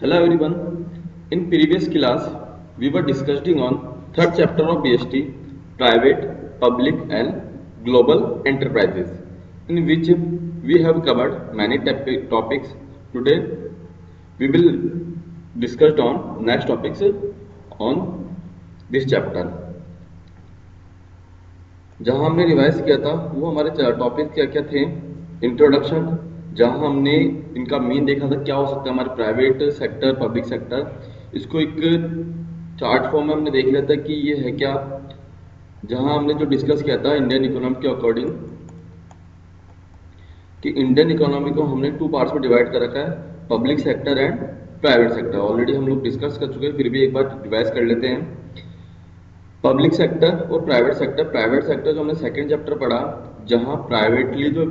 Hello everyone. In previous class, we were discussing on third chapter of BST, private, public and global enterprises, in which we have covered many topics. Today, we will discuss on next topics on this chapter. जहां हमने revise किया था वो हमारे topic क्या क्या थे। Introduction, जहां हमने इनका मेन देखा था क्या हो सकता है हमारे प्राइवेट सेक्टर पब्लिक सेक्टर, इसको एक चार्ट फॉर्म में हमने देख लिया था कि ये है क्या। जहां हमने जो डिस्कस किया था इंडियन इकोनॉमी के अकॉर्डिंग कि इंडियन इकोनॉमी को हमने टू पार्ट्स में डिवाइड कर रखा है, public sector and private sector. Already हम लोग डिस्कस कर चुके हैं, फिर भी एक बार रिवाइज कर लेते हैं। पब्लिक सेक्टर और प्राइवेट सेक्टर जो हमने सेकंड चैप्टर पढ़ा, जहां प्राइवेटली जो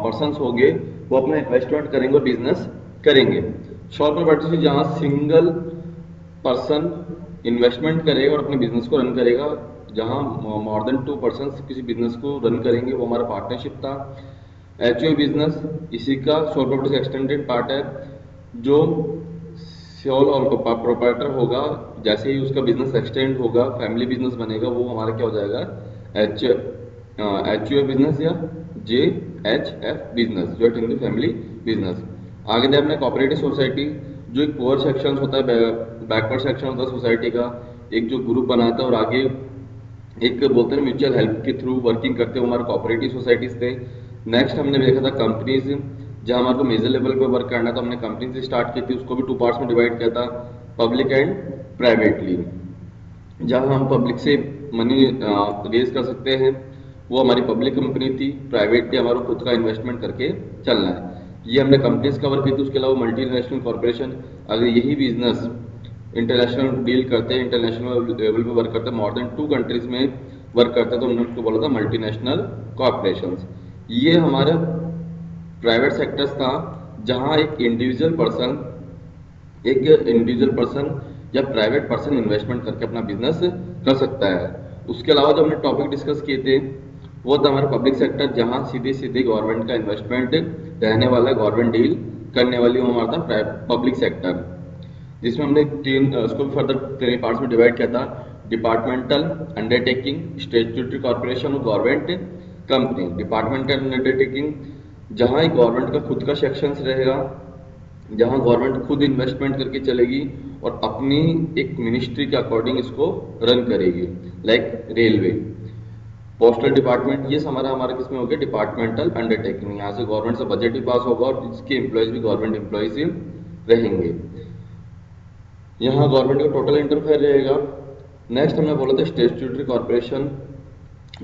पर्सन होंगे वो अपना इन्वेस्टमेंट करेंगे और बिजनेस करेंगे। शॉर्ट में बढ़ते हैं जहां सिंगल पर्सन इन्वेस्टमेंट करेगा और अपने बिजनेस को रन करेगा, जहां मोर देन 2 पर्सन किसी बिजनेस को रन करेंगे, वो हमारा पार्टनरशिप था। एचओ बिजनेस इसी का शॉर्ट प्रॉपर्टी का एक्सटेंडेड पार्ट है। जो सोल और प्रोप्राइटर होगा, जैसे ही उसका बिजनेस एक्सटेंड होगा, फैमिली बिजनेस बनेगा, वो हमारा क्या हो जाएगा, एच यू बिजनेस या जे एच एफ बिजनेस, जो इन द फैमिली बिजनेस। आगे दे अपने कोऑपरेटिव सोसाइटी, जो एक पुअर सेक्शन होता है, बैकवर्ड सेक्शन होता है सोसाइटी का, एक जो ग्रुप बनाता है और आगे एक बोलते हैं म्यूचुअल हेल्प के थ्रू वर्किंग करते हैं, वो हमारे कोऑपरेटिव सोसाइटीज थे। नेक्स्ट हमने देखा था कंपनीज, जहां हमारे को मेजर लेवल पे वर्क करना था, हमने कंपनी से स्टार्ट की थी, उसको भी टू पार्ट्स में डिवाइड किया था, पब्लिक एंड प्राइवेटली। जहां हम पब्लिक से मनी रेज कर सकते हैं, वो हमारी पब्लिक कंपनी थी। प्राइवेटली हमारा खुद का इन्वेस्टमेंट करके चलना है, ये हमने कंपनीज कवर की थी। उसके अलावा मल्टीनेशनल कॉर्पोरेशन, अगर यही बिजनेस इंटरनेशनल डील करते हैं, इंटरनेशनल लेवल पे वर्क करते हैं, मोर देन 2 कंट्रीज में वर्क करते हैं, तो हमने उसको बोला था मल्टीनेशनल कॉर्पोरेशंस। ये हमारा प्राइवेट सेक्टर्स था, जहां एक इंडिविजुअल पर्सन या प्राइवेट पर्सन इन्वेस्टमेंट करके अपना बिजनेस कर सकता है। उसके अलावा जो हमने टॉपिक डिस्कस किए थे वो था हमारा पब्लिक सेक्टर, जहां सीधे सीधे गवर्नमेंट का इन्वेस्टमेंट रहने वाला, गवर्नमेंट डील करने वाली, वो हमारा था पब्लिक सेक्टर, जिसमें हमने उसको भी फर्दर 3 पार्ट्स में डिवाइड किया था, डिपार्टमेंटल अंडरटेकिंग, स्टैट्यूटरी कॉर्पोरेशन और गवर्नमेंट कंपनी। डिपार्टमेंटल अंडरटेकिंग, जहां एक गवर्नमेंट का खुद का सेक्शन रहेगा, जहां गवर्नमेंट खुद इन्वेस्टमेंट करके चलेगी और अपनी एक मिनिस्ट्री के अकॉर्डिंग इसको रन करेगी, लाइक रेलवे, पोस्टल डिपार्टमेंट। ये हमारा किसमें हो गया, डिपार्टमेंटल अंडरटेकिंग। यहाँ से गवर्नमेंट से बजट भी पास होगा और इसके एम्प्लॉयज भी गवर्नमेंट एम्प्लॉयज ही रहेंगे। यहाँ गवर्नमेंट का टोटल इंटरफेयर रहेगा। नेक्स्ट हमने बोला था स्टैट्यूटरी कॉर्पोरेशन,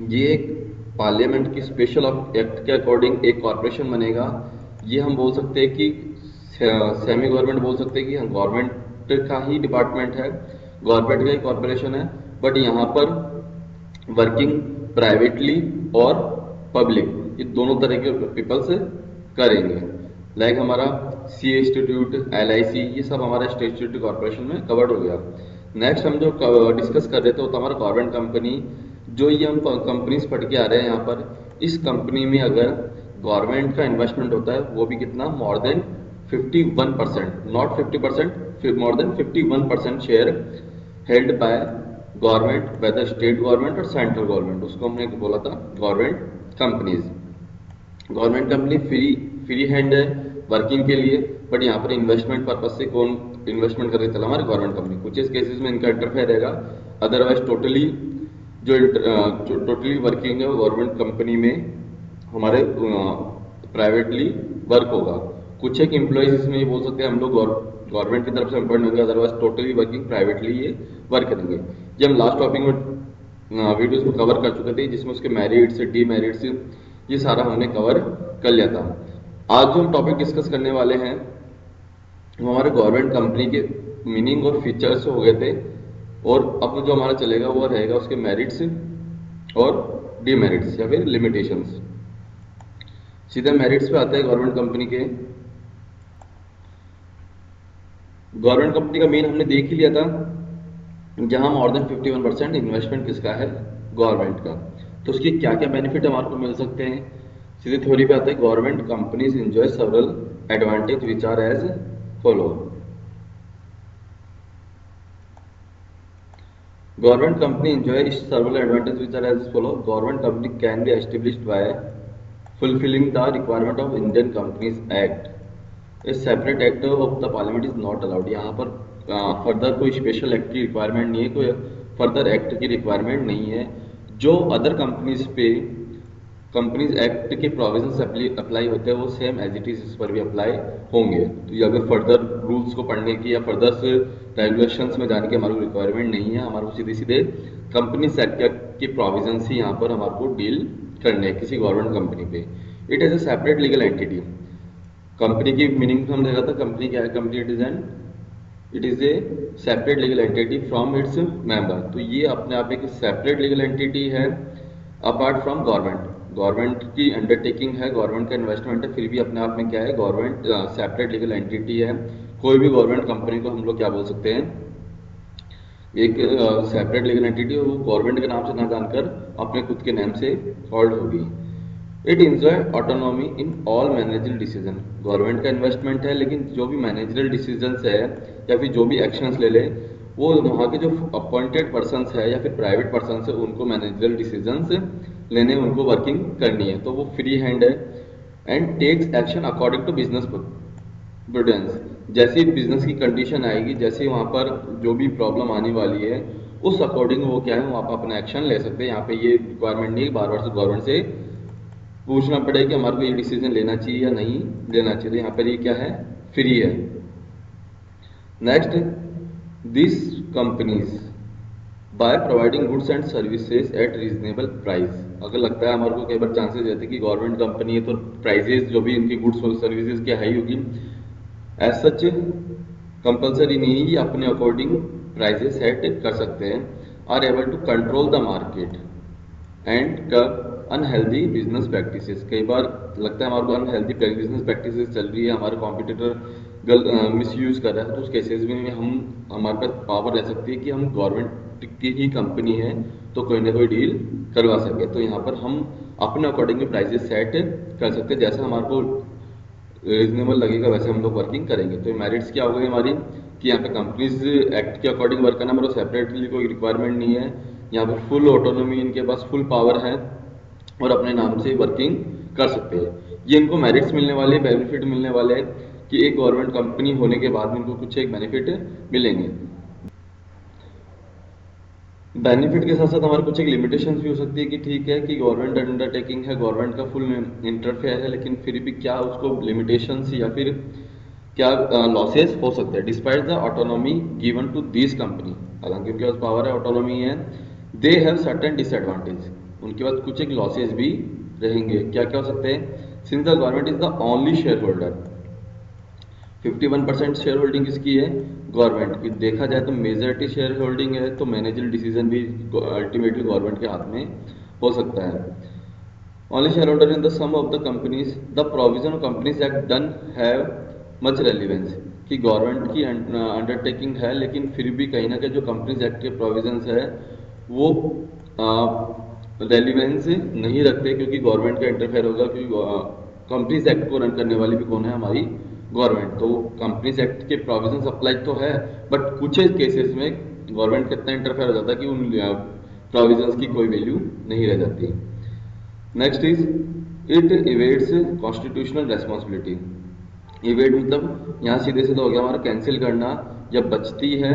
ये एक पार्लियामेंट की स्पेशल एक्ट के अकॉर्डिंग एक कॉर्पोरेशन बनेगा। ये हम बोल सकते हैं कि सेमी गवर्नमेंट बोल सकते हैं कि गवर्नमेंट का ही डिपार्टमेंट है, गवर्नमेंट का ही कॉर्पोरेशन है, बट यहाँ पर वर्किंग प्राइवेटली और पब्लिक, ये दोनों तरह के पीपल्स करेंगे। लाइक हमारा सी इंस्टीट्यूट, LIC, ये सब हमारा स्टैट्यूटरी कॉर्पोरेशन में कवर्ड हो गया। नेक्स्ट हम जो डिस्कस कर रहे थे वो था हमारा गवर्नमेंट कंपनी। जो ये हम कंपनीज पढ़ के आ रहे हैं यहाँ पर, इस कंपनी में अगर गवर्नमेंट का इन्वेस्टमेंट होता है, वो भी कितना, more than 51%, not 50%, more than 51% share held by government, whether state government और सेंट्रल गवर्नमेंट, उसको हमने बोला था government companies. Government company free hand है वर्किंग के लिए, बट यहाँ पर इन्वेस्टमेंट पर्पज से कौन इन्वेस्टमेंट करके चला, हमारी गवर्नमेंट कंपनी। कुछ इस केसेस में इनका इंटरफेयर रहेगा, अदरवाइज टोटली वर्किंग है गवर्नमेंट कंपनी में, हमारे प्राइवेटली वर्क होगा। कुछ एक एम्प्लॉयज इसमें ये बोल सकते हैं हम लोग गवर्नमेंट की तरफ से एम्प्लॉयड होंगे, अदरवाइज टोटली वर्किंग प्राइवेटली ये वर्क करेंगे। ये हम लास्ट टॉपिक में वीडियोस में कवर कर चुके थे, जिसमें उसके मेरिट्स, डीमेरिट्स, ये सारा हमने कवर कर लिया था। आज जो हम टॉपिक डिस्कस करने वाले हैं वो हमारे गवर्नमेंट कंपनी के मीनिंग और फीचर्स हो गए थे, और अब जो हमारा चलेगा वो रहेगा उसके मेरिट्स और डीमेरिट्स या फिर लिमिटेशंस। सीधे मेरिट्स पे आते हैं गवर्नमेंट कंपनी के। गवर्नमेंट कंपनी का मेन हमने देख ही लिया था, जहां मोर देन 51% इन्वेस्टमेंट किसका है, गवर्नमेंट का। तो उसके क्या क्या बेनिफिट हमारे को मिल सकते हैं, सीधे थ्योरी पे आते हैं। Government companies enjoy several advantage which are as follow. Government company enjoy several advantages which are as follow. Government company can be established by fulfilling the requirement of Indian Companies Act. A separate act of the parliament is not allowed. यहाँ पर further कोई special act की requirement नहीं है, कोई further act की requirement नहीं है. जो अदर कंपनीज पे कंपनीज एक्ट के प्रोविजंस अप्लाई होते हैं वो सेम एज इट इज इस पर भी अप्लाई होंगे. तो ये अगर फर्दर रूल्स को पढ़ने की या फर्दर रेगुलेशंस में जाने की हमारे को रिक्वायरमेंट नहीं है. हमारे को सीधे सीधे कंपनीज एक्ट के प्रोविजंस ही यहाँ पर हमारे को डील करने हैं किसी गवर्नमेंट कंपनी पे. It is a separate legal entity. Company की मीनिंग हम देखा था. कंपनी क्या है? Company it is a separate legal entity from its member. तो ये अपने आप एक सेपरेट लीगल एंटिटी है अपार्ट फ्रॉम गवर्नमेंट. गवर्नमेंट की अंडरटेकिंग है, गवर्नमेंट का इन्वेस्टमेंट है, फिर भी अपने आप में क्या है? गवर्नमेंट सेपरेट लीगल एंटिटी है. कोई भी गवर्नमेंट कंपनी को हम लोग क्या बोल सकते हैं? एक सेपरेट लीगल एंटिटी. वो गवर्नमेंट के नाम से ना जानकर अपने खुद के नाम से कॉल्ड होगी. It enjoy autonomy in all managerial decision. Government का इन्वेस्टमेंट है लेकिन जो भी मैनेजरल डिसीजंस है या फिर जो भी एक्शंस ले ले वो वहाँ के जो अपॉइंटेड पर्सन्स है या फिर प्राइवेट पर्सन्स है उनको मैनेजरल डिसीजंस लेने उनको वर्किंग करनी है. तो वो फ्री हैंड है and takes action according to business prudence. जैसी बिजनेस की कंडीशन आएगी, जैसे वहाँ पर जो भी प्रॉब्लम आने वाली है उस अकॉर्डिंग वो क्या है वहाँ पर अपना एक्शन ले सकते हैं. यहाँ पे ये रिक्वायरमेंट नहीं बार बार से गवर्नमेंट से पूछना पड़ेगा कि हमारे को ये डिसीजन लेना चाहिए या नहीं लेना चाहिए. तो यहाँ पर ये क्या है? फ्री है. Next, this companies by providing goods and services at reasonable price. अगर लगता है हमारे को कई बार चांसेस रहते हैं कि गवर्नमेंट कंपनी है तो प्राइजेस जो भी इनकी गुड्स और सर्विसेज की हाई होगी. एज सच कंपल्सरी नहीं, ये अपने अकॉर्डिंग प्राइजेस सेट कर सकते हैं. Are able to control the market and curb unhealthy business practices. कई बार लगता है हमारे को अनहेल्दी बिजनेस प्रैक्टिसेस चल रही है, हमारे कॉम्पिटिटर मिसयूज कर रहा है. तो उस केसेस में हम हमारे पास पावर रह सकती है कि हम गवर्नमेंट की ही कंपनी है तो कोई ना कोई डील करवा सके. तो यहाँ पर हम अपने अकॉर्डिंग प्राइजेस सेट कर सकते हैं. जैसा हमारे को रीजनेबल लगेगा वैसे हम लोग वर्किंग करेंगे. तो मेरिट्स क्या हो गई हमारी कि यहाँ पे कंपनीज एक्ट के अकॉर्डिंग वर्क करना, हमारे सेपरेटली कोई रिक्वायरमेंट नहीं है. यहाँ पे फुल ऑटोनॉमी, इनके पास फुल पावर है और अपने नाम से वर्किंग कर सकते हैं. ये इनको मेरिट्स मिलने वाले, बेनिफिट मिलने वाले हैं कि एक गवर्नमेंट कंपनी होने के बाद में इनको कुछ एक बेनिफिट मिलेंगे. बेनिफिट के साथ साथ हमारे कुछ एक लिमिटेशंस भी हो सकती है कि ठीक है कि गवर्नमेंट अंडरटेकिंग है, गवर्नमेंट का फुल इंटरफेयर है, लेकिन फिर भी क्या उसको लिमिटेशंस या फिर क्या लॉसेस हो सकते हैं despite the autonomy given to this company. हालांकि उनके पास पावर है, ऑटोनॉमी है, दे हैव सर्टेन डिसएडवांटेज. उनके पास कुछ एक लॉसेस भी रहेंगे. क्या क्या हो सकते हैं? Since the government is the only share holder. 51% share holding किसकी है? गवर्नमेंट की. देखा जाए तो मेजॉरिटी शेयर होल्डिंग है तो मैनेजरल डिसीजन भी अल्टीमेटली गवर्नमेंट के हाथ में हो सकता है. Only share holder in the sum of the companies. The provision of companies act don't have much relevance. कि गवर्नमेंट की अंडरटेकिंग है लेकिन फिर भी कहीं ना कहीं जो कंपनीज एक्ट के प्रोविजंस है वो रेलिवेंस नहीं रखते क्योंकि गवर्नमेंट का इंटरफेयर होगा. क्योंकि कंपनीज एक्ट को रन करने वाली भी कौन है? हमारी गवर्नमेंट. तो कंपनीज एक्ट के प्रोविजंस अप्लाई तो है बट कुछ केसेस में गवर्नमेंट कितना इंटरफेयर हो जाता है कि उन प्रोविजंस की कोई वैल्यू नहीं रह जाती. Next is it evades constitutional responsibility. Evade मतलब यहाँ सीधे सीधे हो गया हमारा कैंसिल करना. जब बचती है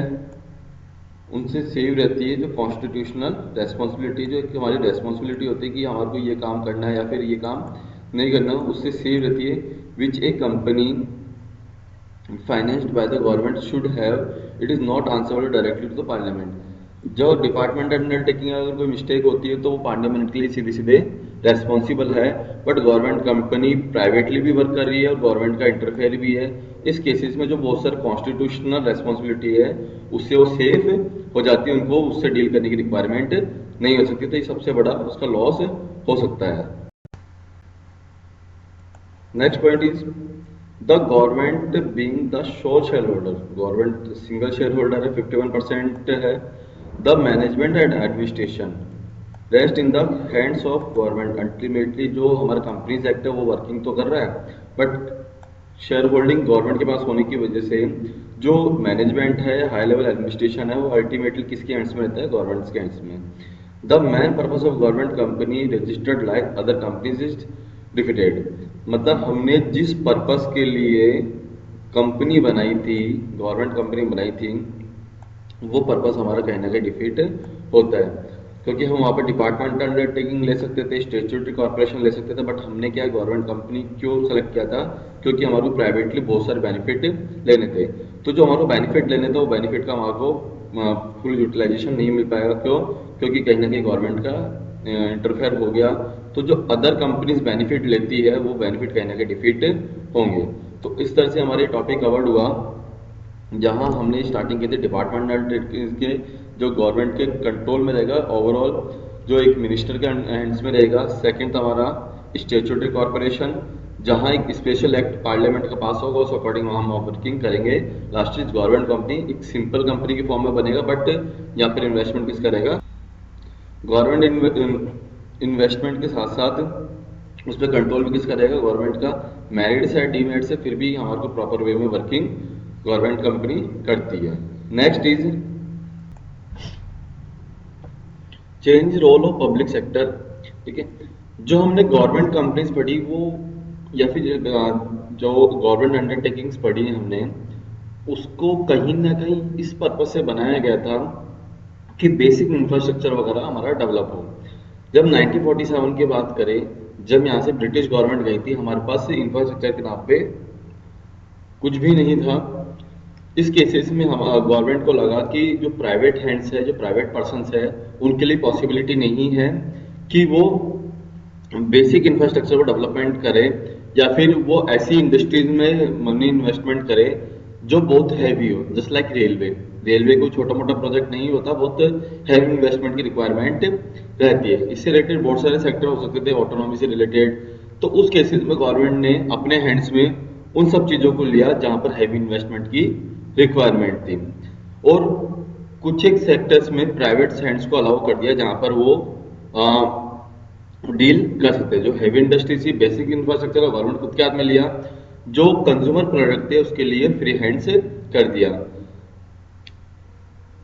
उनसे सेव रहती है जो कॉन्स्टिट्यूशनल रेस्पॉन्सिबिलिटी, जो एक हमारी रेस्पॉन्सिबिलिटी होती है कि हमारे को ये काम करना है या फिर ये काम नहीं करना, उससे सेव रहती है. Which a company financed by the government should have, it is not answerable directly to the parliament. जो डिपार्टमेंट अंडरटेकिंग अगर कोई मिस्टेक होती है तो वो पार्लियामेंट के लिए सीधे सीधे रेस्पॉन्सिबल है. बट गवर्नमेंट कंपनी प्राइवेटली भी वर्क कर रही है और गवर्नमेंट का इंटरफेयर भी है. इस केसेस में जो बहुत सारी कॉन्स्टिट्यूशनल रेस्पॉन्सिबिलिटी है उससे वो सेफ हो जाती है, उनको उससे डील करने की रिक्वायरमेंट नहीं हो सकती. तो ये सबसे बड़ा उसका लॉस हो सकता है. Next point is the government being the shore share holder. Government single share holder है, 51% है. The management and administration rest in the hands of government. Ultimately जो हमारा कंपनीज एक्ट है वो वर्किंग तो कर रहा है बट शेयर होल्डिंग गवर्नमेंट के पास होने की वजह से जो मैनेजमेंट है, हाई लेवल एडमिनिस्ट्रेशन है, वो अल्टीमेटली किसके हैंड्स में रहता है? गवर्नमेंट के हैंड्स में। The main purpose of government company registered like other companies is defeated. मतलब हमने जिस पर्पस के लिए कंपनी बनाई थी, गवर्नमेंट कंपनी बनाई थी, वो पर्पस हमारा कहीं ना कहीं डिफीट होता है। क्योंकि हम वहाँ पर डिपार्टमेंटल अंडरटेकिंग ले सकते थे, स्टेचुटरी कॉर्पोरेशन ले सकते थे, बट हमने क्या गवर्नमेंट कंपनी क्यों सेलेक्ट किया था? क्योंकि हमारे को प्राइवेटली बहुत सारे बेनिफिट लेने थे। तो जो हमारे को बेनिफिट लेने थे, वो बेनिफिट का हमारे को फुल यूटिलाइजेशन नहीं मिल पाएगा। क्यों? क्योंकि कहीं ना कहीं गवर्नमेंट का इंटरफेयर हो गया। तो जो अदर कंपनीज बेनिफिट लेती है, वो बेनिफिट कहीं ना कहीं डिफीट होंगे। तो इस तरह से हमारे टॉपिक कवर्ड हुआ, जहां हमने स्टार्टिंग की थी डिपार्टमेंटल के जो गवर्नमेंट के कंट्रोल में रहेगा, ओवरऑल जो एक मिनिस्टर के हैंड्स में रहेगा। सेकंड था हमारा स्टेचुटरी कॉर्पोरेशन, जहां एक स्पेशल एक्ट पार्लियामेंट का पास होगा, उस अकॉर्डिंग हम वर्किंग करेंगे। लास्ट इज गवर्नमेंट कंपनी, एक सिंपल कंपनी की फॉर्म में बनेगा, बट यहाँ पर इन्वेस्टमेंट किसका रहेगा? गवर्नमेंट इन्वेस्टमेंट के साथ साथ उस पर कंट्रोल भी किसका रहेगा? गवर्नमेंट का। मैरिड से डीमेरिड से फिर भी हमारे को प्रॉपर वे में वर्किंग गवर्नमेंट कंपनी करती है। Next is change role of public sector. ठीक है, जो हमने गवर्नमेंट कंपनीज पढ़ी वो, या फिर जो गवर्नमेंट अंडरटेकिंग्स पढ़ी हमने, उसको कहीं ना कहीं इस पर्पज से बनाया गया था कि बेसिक इंफ्रास्ट्रक्चर वगैरह हमारा डेवलप हो। जब 1947 की बात करें, जब यहाँ से ब्रिटिश गवर्नमेंट गई थी, हमारे पास इंफ्रास्ट्रक्चर के नाम पे कुछ भी नहीं था। इस केसेस में हम गवर्नमेंट को लगा कि जो प्राइवेट हैंड्स है, जो प्राइवेट पर्सन्स है, उनके लिए पॉसिबिलिटी नहीं है कि वो बेसिक इंफ्रास्ट्रक्चर को डेवलपमेंट करे, या फिर वो ऐसी इंडस्ट्रीज में मनी इन्वेस्टमेंट करे जो बहुत हैवी हो। जस्ट लाइक रेलवे कोई छोटा मोटा प्रोजेक्ट नहीं होता, बहुत हैवी इन्वेस्टमेंट की रिक्वायरमेंट रहती है। इससे रिलेटेड बहुत सारे सेक्टर हो सकते थे, ऑटोनॉमी से रिलेटेड। तो उस केसेस में गवर्नमेंट ने अपने हैंड्स में उन सब चीजों को लिया जहां पर हैवी इन्वेस्टमेंट की रिक्वायरमेंट थी, और कुछ एक सेक्टर्स में प्राइवेट हैंड्स को अलाउ कर दिया जहां पर वो डील कर सकते हैं। जो हैवी इंडस्ट्री थी, बेसिक इंफ्रास्ट्रक्चर का गवर्नमेंट खुद के हाथ में लिया, जो कंज्यूमर प्रोडक्ट थे उसके लिए फ्री हैंड्स कर दिया।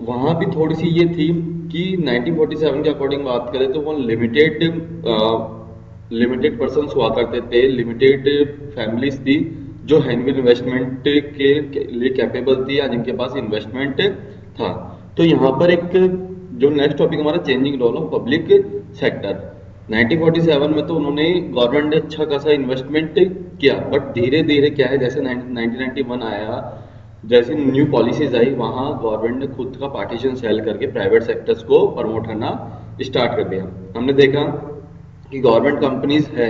वहां भी थोड़ी सी ये थी कि 1947 के अकॉर्डिंग बात करें तो वो लिमिटेड पर्सन हुआ करते थे, लिमिटेड फैमिलीज थी जो हैवी इन्वेस्टमेंट के लिए कैपेबल थी, या जिनके पास इन्वेस्टमेंट था। तो यहाँ पर एक जो नेक्स्ट टॉपिक हमारा changing role of public sector. 1947 में तो उन्होंने गवर्नमेंट ने अच्छा खासा इन्वेस्टमेंट किया, बट धीरे धीरे क्या है, जैसे 1991 आया, जैसे न्यू पॉलिसीज आई, वहां गवर्नमेंट ने खुद का पार्टीशन सेल करके प्राइवेट सेक्टर्स को प्रमोट करना स्टार्ट कर दिया। हमने देखा कि गवर्नमेंट कंपनीज है,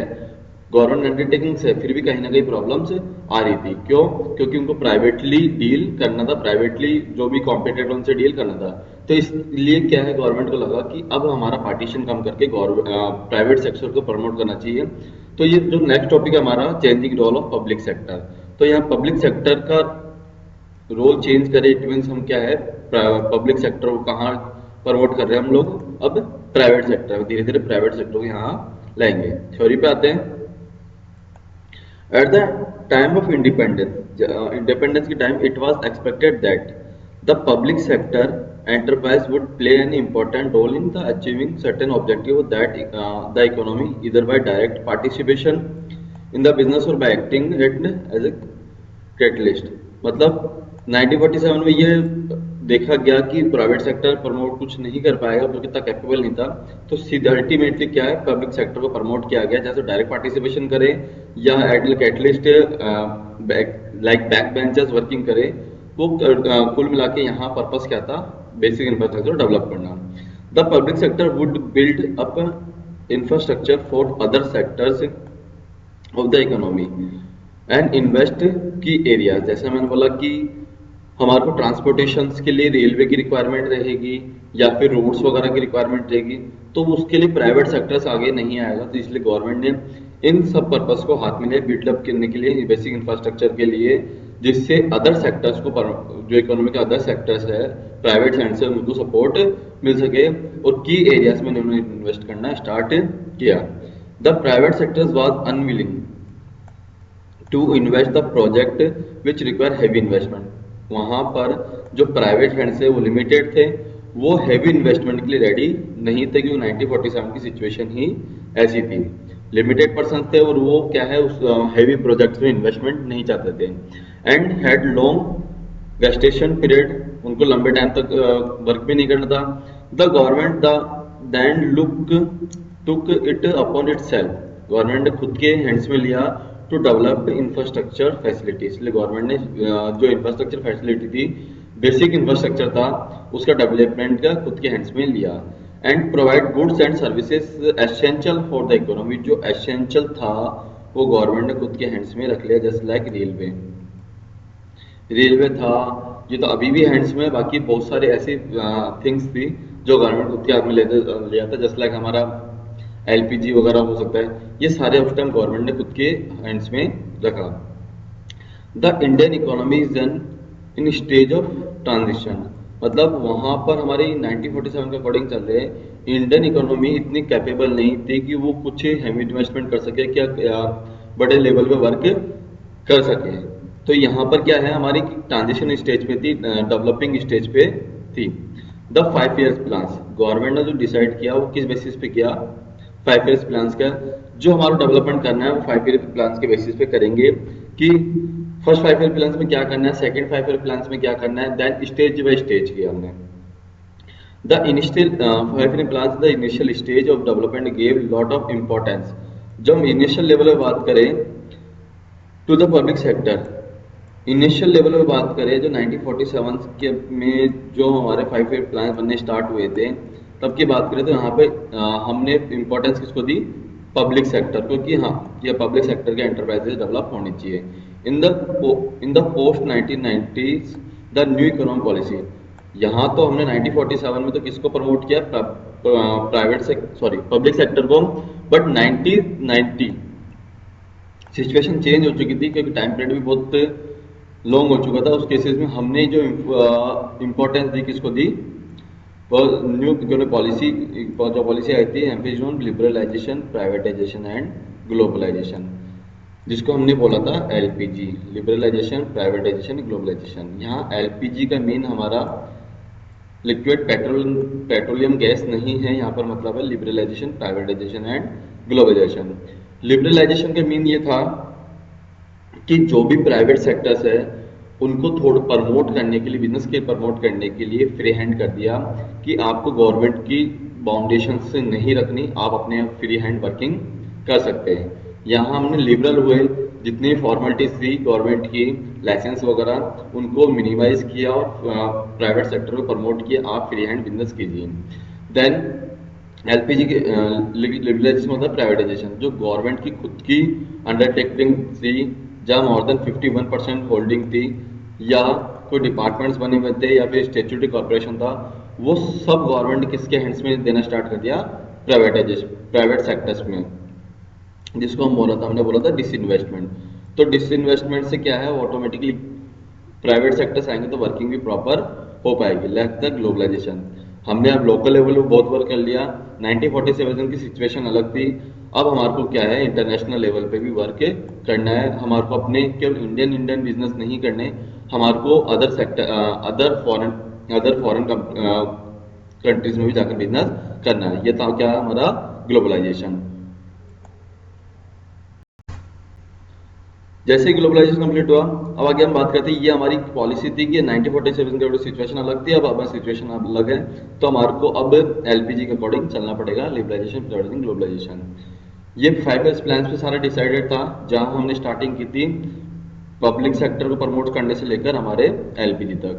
गवर्नमेंट अंडरटेकिंग्स है, फिर भी कहीं ना कहीं प्रॉब्लम्स आ रही थी। क्यों? क्योंकि उनको प्राइवेटली डील करना था, प्राइवेटली जो भी कॉम्पिटिटर उनसे डील करना था। तो इसलिए क्या है, गवर्नमेंट को लगा कि अब हमारा पार्टीशन कम करके प्राइवेट सेक्टर को प्रमोट करना चाहिए। तो ये जो नेक्स्ट टॉपिक है हमारा, changing role of public sector. तो यहाँ पब्लिक सेक्टर का रोल चेंज करे, इट मीन्स हम क्या है, पब्लिक सेक्टर को कहाँ प्रमोट कर रहे हैं हम लोग, अब प्राइवेट सेक्टर, धीरे धीरे प्राइवेट सेक्टर को यहाँ लाएंगे। थ्योरी पे आते हैं। At the time of independence के time, it was expected that the public sector enterprise would play an important role in the achieving certain objective of that the economy, either by direct participation in the business or by acting it as a catalyst। मतलब 1947 में ये देखा गया कि private sector promote कुछ नहीं कर पाएगा क्योंकि इतना कैपेबल नहीं था। तो सीधे अल्टीमेटली क्या है, पब्लिक सेक्टर को प्रमोट किया गया, जैसे डायरेक्ट पार्टिसिपेशन करे या catalyst like back benchers working करे। वो कुल मिला के यहाँ पर्पस क्या था, बेसिक इंफ्रास्ट्रक्चर डेवलप करना। The public sector would build up infrastructure for other sectors of the economy and invest की एरिया। जैसे मैंने बोला कि हमारे को ट्रांसपोर्टेशन के लिए रेलवे की रिक्वायरमेंट रहेगी या फिर रोड्स वगैरह की रिक्वायरमेंट रहेगी, तो उसके लिए प्राइवेट सेक्टर्स आगे नहीं आएगा। तो इसलिए गवर्नमेंट ने इन सब पर्पस को हाथ में लिया बिल्डअप करने के लिए, बेसिक इंफ्रास्ट्रक्चर के लिए, जिससे अदर सेक्टर्स को, जो इकोनॉमी के अदर सेक्टर्स है प्राइवेट हैंड से, उनको सपोर्ट मिल सके, और की एरियाज में उन्होंने इन्वेस्ट करना स्टार्ट किया। The private sectors was unwilling to invest the project which require heavy investment. वहाँ पर जो प्राइवेट हैंड्स है वो लिमिटेड थे, वो हैवी इन्वेस्टमेंट के लिए रेडी नहीं थे, क्योंकि 1947 की सिचुएशन ही ऐसी थी। लिमिटेड पर्सन थे और वो क्या है उस हैवी प्रोजेक्ट्स में इन्वेस्टमेंट नहीं चाहते थे। And had long gestation period, उनको लंबे टाइम तक वर्क भी नहीं करना था। The government the then took it upon itself, government ने खुद के हैंड्स में लिया टू डेवलप इंफ्रास्ट्रक्चर फैसिलिटी। इसलिए गवर्नमेंट ने जो इंफ्रास्ट्रक्चर फैसिलिटी थी, बेसिक इंफ्रास्ट्रक्चर था, उसका डेवलपमेंट का खुद के हैंड्स में लिया। And provide goods and services essential for the economy, जो एसेंशियल था वो गवर्नमेंट ने खुद के हैंड्स में रख लिया। जस्ट लाइक रेलवे, रेलवे था, ये तो अभी भी हैंड्स में, बाकी बहुत सारे ऐसी थिंग्स थी जो गवर्नमेंट खुद के हाथ में लिया था। जस्ट लाइक हमारा एलपीजी वगैरह हो सकता है, ये सारे उस टाइम गवर्नमेंट ने खुद के हैंड्स में रखा। The Indian economy is in stage of transition, मतलब वहाँ पर हमारी 1947 के अकॉर्डिंग चल रहे हैं। इंडियन इकोनॉमी इतनी कैपेबल नहीं थी कि वो कुछ हेवी इन्वेस्टमेंट कर सके, क्या बड़े लेवल पे वर्क कर सके। तो यहाँ पर क्या है, हमारी ट्रांजिशन स्टेज पे थी, डेवलपिंग स्टेज पे थी। द 5 ईयर्स प्लान्स, गवर्नमेंट ने जो डिसाइड किया वो किस बेसिस पे किया, 5 ईयर्स प्लान्स का। जो हमारा डेवलपमेंट करना है वो 5 ईयर प्लान्स के बेसिस पे करेंगे कि फर्स्ट 5 ईयर प्लान्स में क्या करना है, सेकंड 5 ईयर प्लान्स में क्या करना है, देन स्टेज बाय स्टेज किया हमने। The initial 5 year plans, the initial stage of development gave lot of importance. जब हम इनिशियल लेवल पे बात करें to the public sector, initial level पे बात करें जो 1947 के में जो हमारे 5 ईयर प्लान बनने स्टार्ट हुए थे, तब की बात करें तो यहाँ पे हमने इम्पोर्टेंस किसको दी, पब्लिक सेक्टर को, कि हाँ ये पब्लिक सेक्टर के एंटरप्राइजेज डेवलप होनी चाहिए। In the post 1990s the new economic policy, यहाँ तो हमने 1947 में तो किसको प्रमोट किया, पब्लिक सेक्टर को, बट 1990 सिचुएशन चेंज हो चुकी थी, क्योंकि टाइम पीरियड भी बहुत लॉन्ग हो चुका था। उस केसेस में हमने जो इम्पोर्टेंस दी किसको दी, न्यू इकोनॉमिक पॉलिसी, जो पॉलिसी आई थी emphasis on liberalisation, privatisation and globalisation, जिसको हमने बोला था एलपीजी, लिबरलाइजेशन, प्राइवेटाइजेशन, ग्लोबलाइजेशन। यहाँ एलपीजी का मीन हमारा लिक्विड पेट्रोलियम गैस नहीं है, यहाँ पर मतलब है liberalisation, privatisation and globalisation. Liberalisation का मीन ये था कि जो भी प्राइवेट सेक्टर्स है उनको थोड़ा प्रमोट करने के लिए, बिजनेस के प्रमोट करने के लिए फ्री हैंड कर दिया कि आपको गवर्नमेंट की बाउंडेशन से नहीं रखनी, आप अपने फ्री हैंड वर्किंग कर सकते हैं। यहाँ हमने लिबरल हुए, जितनी फॉर्मेलिटीज थी गवर्नमेंट की, लाइसेंस वगैरह, उनको मिनिमाइज किया और प्राइवेट सेक्टर को प्रमोट किया, आप फ्री हैंड बिजनेस कीजिए। देन एलपीजी के लिबरलाइजेशन होता है प्राइवेटाइजेशन, जो गवर्नमेंट की खुद की अंडरटेकिंग थी, जहाँ मोर देन 51% होल्डिंग थी, या कोई डिपार्टमेंट्स बने हुए थे, या फिर स्टेचुटरी कॉर्पोरेशन था, वो सब गवर्नमेंट किसके हैंड्स में देना स्टार्ट कर दिया, प्राइवेट सेक्टर्स में, जिसको हम हमने बोला था डिसइन्वेस्टमेंट। तो डिसइन्वेस्टमेंट से क्या है, ऑटोमेटिकली प्राइवेट सेक्टर्स आएंगे तो वर्किंग भी प्रॉपर हो पाएगी। लेफ्ट द ग्लोबलाइजेशन, हमने अब लोकल लेवल पे बहुत वर्क कर लिया, 1947 की सिचुएशन अलग थी, अब हमारे को क्या है इंटरनेशनल लेवल पे भी वर्क करना है। हमारे को अपने केवल इंडियन बिजनेस नहीं करने, हमारे को other sector, other foreign countries में भी जाकर बिजनेस करना है। ये था क्या हमारा ग्लोबलाइजेशन। जैसे ग्लोबलाइजेशन कंप्लीट हुआ, अब आगे हम बात करते हैं, ये हमारी पॉलिसी थी कि 1947 की सिचुएशन अलग थी, अब हमारी सिचुएशन अलग है, तो हमारे को अब एलपीजी के अकॉर्डिंग चलना पड़ेगा, लिबरलाइजेशन, प्राइवेटाइजेशन, ग्लोबलाइजेशन। ये 5 ईयर्स प्लान पे सारा डिसाइडेड था, जहां हमने स्टार्टिंग की थी पब्लिक सेक्टर को प्रमोट करने से लेकर हमारे एलपीजी तक।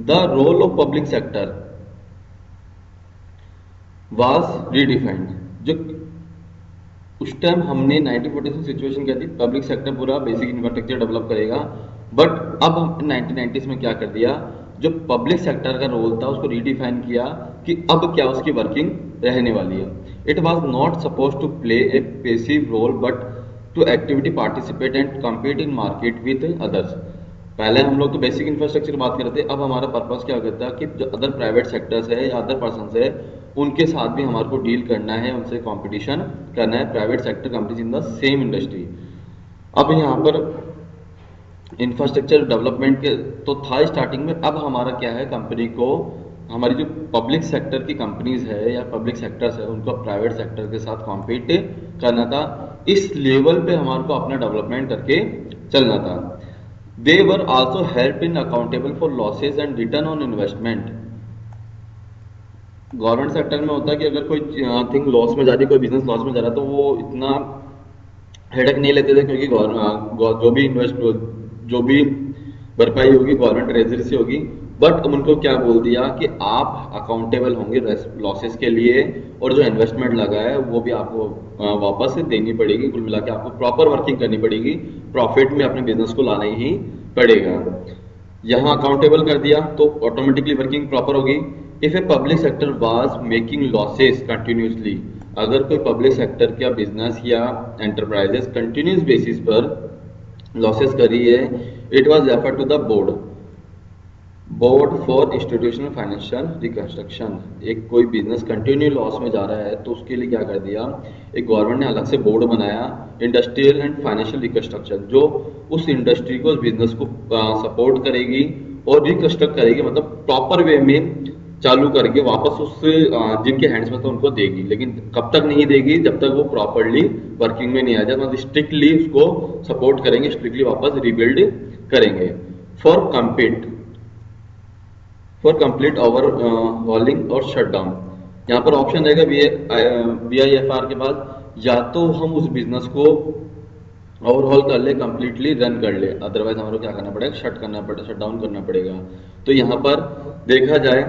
The role of public sector was redefined, जो उस टाइम हमने 1947 सिचुएशन क्या थी, पब्लिक सेक्टर पूरा बेसिक इंफ्रास्ट्रक्चर डेवलप करेगा, बट अब हम 1990s में क्या कर दिया, जो पब्लिक सेक्टर का रोल था उसको रीडिफाइन किया कि अब क्या उसकी वर्किंग रहने वाली है। It was not suppose to play a passive role but to activity participate and compete in market with others. पहले हम लोग तो बेसिक इंफ्रास्ट्रक्चर की बात कर रहे थे, अब हमारा पर्पस क्या करता है कि जो अदर प्राइवेट सेक्टर्स है या अदर पर्सन है उनके साथ भी हमारे को डील करना है, उनसे कंपटीशन करना है, private sector companies in the same industry. अब यहाँ पर इंफ्रास्ट्रक्चर डेवलपमेंट के तो था स्टार्टिंग में, अब हमारा क्या है, कंपनी को हमारी जो पब्लिक सेक्टर की कंपनीज है या पब्लिक सेक्टर्स है उनको प्राइवेट सेक्टर के साथ कॉम्पीट करना था। इस लेवल पे हमारे को अपना डेवलपमेंट करके चलना था। They were also help in accountable for losses and return on investment. Government sector में होता है कि अगर कोई थिंग लॉस में जा रही, कोई बिजनेस लॉस में जा रहा है, तो वो इतना हेडक नहीं लेते थे, क्योंकि जो भी भरपाई होगी गवर्नमेंट ट्रेजरी से होगी। बट उनको क्या बोल दिया कि आप अकाउंटेबल होंगे लॉसेस के लिए, और जो इन्वेस्टमेंट लगा है वो भी आपको वापस देनी पड़ेगी। कुल मिला के आपको प्रॉपर वर्किंग करनी पड़ेगी, प्रॉफिट में अपने बिजनेस को लाना ही पड़ेगा। यहाँ अकाउंटेबल कर दिया तो ऑटोमेटिकली वर्किंग प्रॉपर होगी। If a public sector was making losses continuously, अगर कोई पब्लिक सेक्टर का बिजनेस या एंटरप्राइजेस कंटिन्यूस बेसिस पर लॉसेस कर रही है, it was refer to the board for institutional financial reconstruction. एक कोई बिजनेस कंटिन्यू लॉस में जा रहा है तो उसके लिए क्या कर दिया, एक गवर्नमेंट ने अलग से बोर्ड बनाया, इंडस्ट्रियल एंड फाइनेंशियल रिकंस्ट्रक्शन, जो उस इंडस्ट्री को, उस बिजनेस को सपोर्ट करेगी और रिकंस्ट्रक्ट करेगी, मतलब प्रॉपर वे में चालू करके वापस उस जिनके हैंड्स में तो उनको देगी। लेकिन कब तक नहीं देगी, जब तक वो प्रॉपरली वर्किंग में नहीं आ जाए, मतलब स्ट्रिक्टली उसको सपोर्ट करेंगे, स्ट्रिक्टली वापस रिबिल्ड करेंगे। फॉर कंप्लीट ओवर हॉलिंग और शट डाउन, यहाँ पर ऑप्शन रहेगा BIFR के बाद, या तो हम उस बिजनेस को ओवरहॉल कर ले, कंप्लीटली रन कर ले, अदरवाइज हमारे क्या करना पड़ेगा, शट डाउन करना पड़ेगा। तो यहाँ पर देखा जाए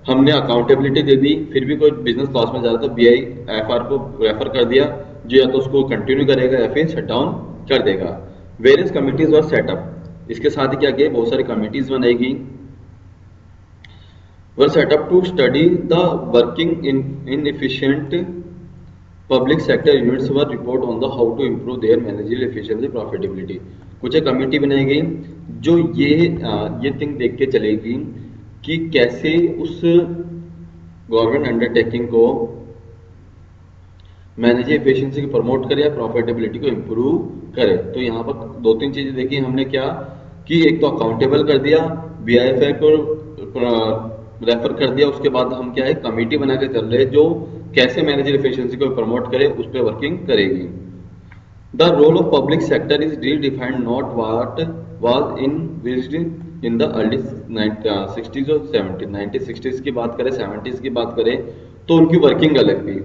हमने अकाउंटेबिलिटी दे दी, फिर भी कोई बिजनेस लॉस में जा रहा तो BIFR को रेफर कर दिया, जो या तो उसको कंटिन्यू करेगा या फिर शट डाउन कर देगा। वेरियस कमिटीज और सेटअप, इसके साथ ही क्या किया, बहुत सारी कमिटीज बनाएगी, were set up to study the working in inefficient public sector units were report on the how to improve their managerial efficiency profitability। कुछ एक कमेटी बनाई गई जो ये थिंग देख के चलेगी कि कैसे उस गवर्नमेंट अंडरटेकिंग को मैनेजर एफिशिएंसी को प्रमोट करे या प्रॉफिटेबिलिटी को इम्प्रूव करे। तो यहाँ पर दो तीन चीजें देखी हमने, क्या कि एक तो अकाउंटेबल कर दिया, BIFI को रेफर कर दिया, उसके बाद हम क्या है, कमेटी बना के चल रहे हैं जो कैसे मैनेजर एफिशिएंसी को प्रमोट करे, उस पर वर्किंग करेगी। The role of public sector is redefined, not what was in the early 60s और 70s। 1960s की बात करें, 70s की बात करें, तो उनकी वर्किंग अलग थी,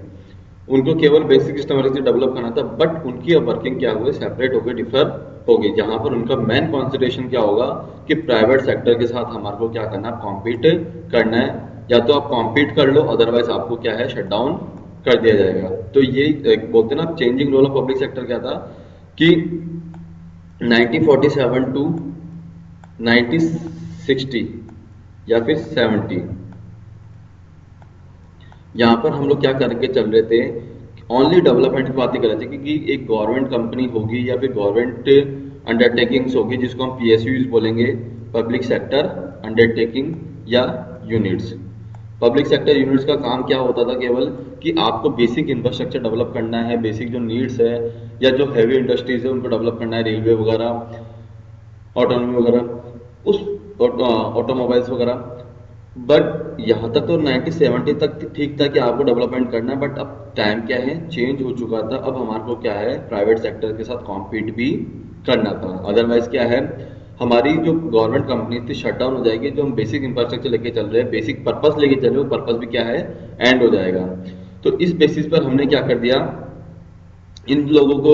उनको केवल बेसिक सिस्टम डेवलप करना था। बट उनकी अब वर्किंग क्या हुई, सेपरेट होकर डिफर होगी, जहां पर उनका मेन कॉन्सेंट्रेशन क्या होगा कि प्राइवेट सेक्टर के साथ हमारे को क्या करना है, कॉम्पीट करना है। या तो आप कॉम्पीट कर लो, अदरवाइज आपको क्या है, शट डाउन कर दिया जाएगा। तो ये बोलते ना, changing role of public sector क्या था कि 1947 टू 1960 या फिर 70, यहाँ पर हम लोग क्या करके चल रहे थे, ओनली डेवलपमेंट की बात ही कर रहे थे, क्योंकि एक गवर्नमेंट कंपनी होगी या फिर गवर्नमेंट अंडरटेकिंग्स होगी, जिसको हम PSUs बोलेंगे, पब्लिक सेक्टर अंडरटेकिंग या यूनिट्स। पब्लिक सेक्टर यूनिट्स का काम क्या होता था, केवल कि आपको बेसिक इंफ्रास्ट्रक्चर डेवलप करना है, बेसिक जो नीड्स है या जो हैवी इंडस्ट्रीज है उनको डेवलप करना है, रेलवे वगैरह, ऑटोनॉमी वगैरह, उस ऑटोमोबाइल्स वगैरह। बट यहाँ तक तो 1970 तक ठीक था कि आपको डेवलपमेंट करना है, बट अब टाइम क्या है, चेंज हो चुका था। अब हमारे को क्या है, प्राइवेट सेक्टर के साथ कॉम्पीट भी करना था, अदरवाइज क्या है, हमारी जो गवर्नमेंट कंपनी थी शट डाउन हो जाएगी, जो हम बेसिक इंफ्रास्ट्रक्चर लेके चल रहे हैं, बेसिक पर्पस लेके चल रहे हैं, वो पर्पस भी क्या है, एंड हो जाएगा। तो इस बेसिस पर हमने क्या कर दिया, इन लोगों को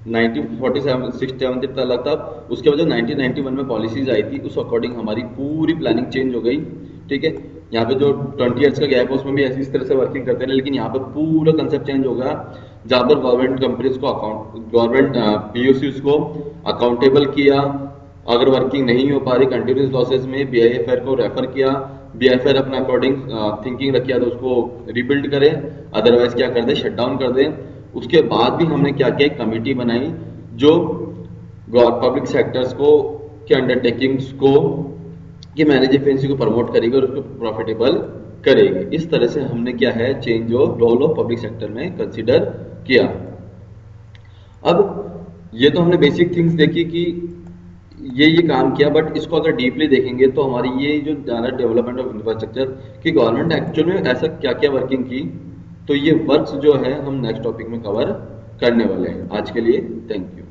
1947-67 तक लगा था, उसके बाद जो 1991 में पॉलिसीज आई थी उस अकॉर्डिंग हमारी पूरी प्लानिंग चेंज हो गई। ठीक है, यहाँ पे जो 20 ईयर्स का गैप है उसमें भी ऐसी इस तरह से वर्किंग करते हैं, लेकिन यहाँ पे पूरा कंसेप्ट चेंज होगा, जहाँ पर गवर्नमेंट कंपनीज को गवर्नमेंट PSUs को अकाउंटेबल किया, अगर वर्किंग नहीं हो पा रही कंटिन्यूस लॉसेस में, BIFR को रेफर किया, BIFR अपना अकॉर्डिंग थिंकिंग रखिया तो उसको रिबिल्ड करे, अदरवाइज क्या कर दे, शट डाउन कर दे। उसके बाद भी हमने क्या किया, कमेटी बनाई जो पब्लिक सेक्टर्स को के अंडरटेकिंग्स को कि मैनेज एफिशिएंसी को प्रमोट करेगी और उसको प्रॉफिटेबल करेगी। इस तरह से हमने क्या है, change of role of public sector में कंसीडर किया। अब ये तो हमने बेसिक थिंग्स देखी कि ये काम किया, बट इसको अगर डीपली देखेंगे तो हमारी ये जो ज़्यादा डेवलपमेंट ऑफ इंफ्रास्ट्रक्चर कि गवर्नमेंट एक्चुअल में ऐसा क्या क्या वर्किंग की, तो ये वर्क्स जो है हम नेक्स्ट टॉपिक में कवर करने वाले हैं। आज के लिए थैंक यू।